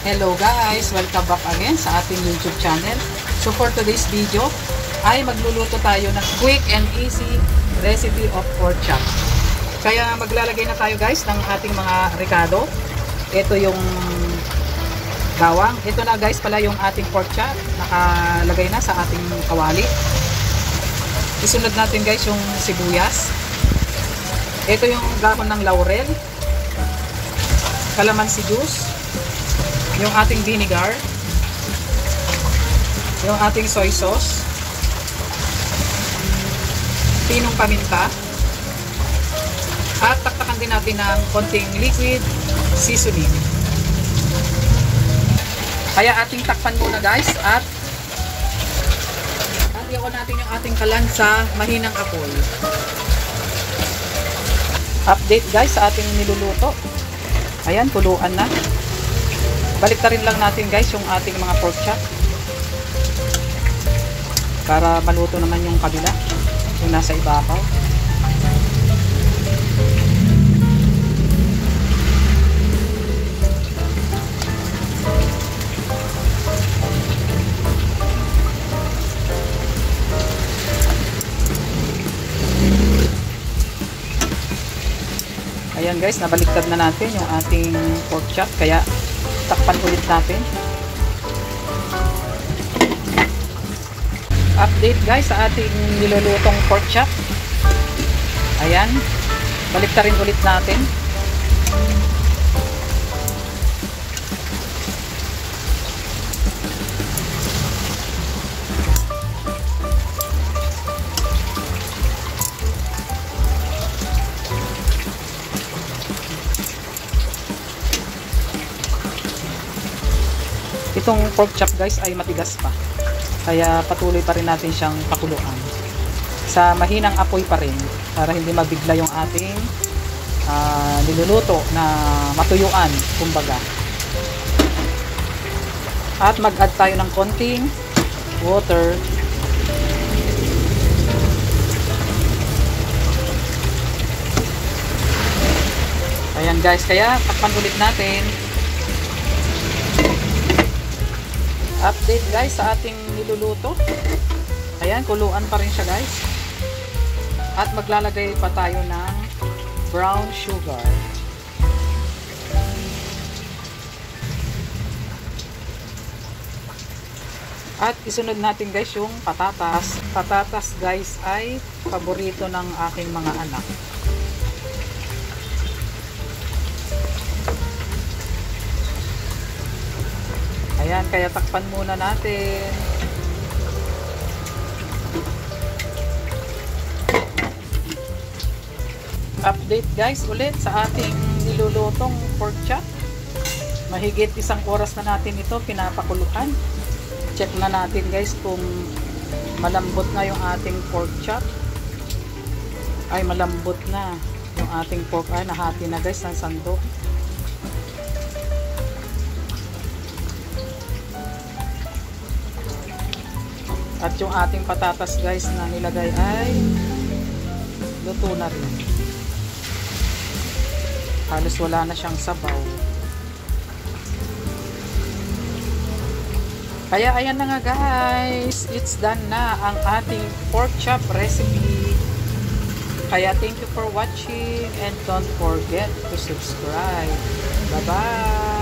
Hello guys! Welcome back again sa ating YouTube channel. So for today's video ay magluluto tayo ng quick and easy recipe of pork chop. Kaya maglalagay na tayo guys ng ating mga ricado. Ito yung bawang. Ito na guys pala yung ating pork chop. Nakalagay na sa ating kawali. Isunod natin guys yung sibuyas. Ito yung dahon ng laurel. Calamansi juice. Yung ating vinegar, yung ating soy sauce, pinong paminta, at taktakan din natin ng konting liquid seasoning. Kaya ating takpan muna guys at iwan natin yung ating kalan sa mahinang apoy. Update guys sa ating niluluto. Ayan, kuluan na. Baliktarin lang natin guys yung ating mga pork chop para maluto naman yung kabila, yung nasa ibabaw. Ayan guys, nabaliktad na natin yung ating pork chop, kaya takpan ulit natin. Update guys sa ating nilulutong pork chop. Ayan, baliktarin ulit natin. Itong pork chop guys ay matigas pa, kaya patuloy pa rin natin siyang pakuluan sa mahinang apoy pa rin para hindi mabigla yung ating niluluto na matuyuan kumbaga. At mag-add tayo ng konting water. Ayan guys, kaya takpan ulit natin. Update guys sa ating niluluto. Ayan, kuluan pa rin siya guys. At maglalagay pa tayo ng brown sugar. At isunod natin guys yung patatas. Patatas guys ay paborito ng aking mga anak. Ayan, kaya takpan muna natin. Update guys ulit sa ating nilulutong pork chop. Mahigit 1 oras na natin ito pinapakuluan. Check na natin guys kung malambot na yung ating pork chop. Ay, malambot na yung ating pork. Ay, nahati na guys ng sandok. At yung ating patatas guys na nilagay ay luto na rin. Halos wala na siyang sabaw. Kaya ayan na nga guys, it's done na ang ating pork chop recipe. Kaya thank you for watching and don't forget to subscribe. Bye bye!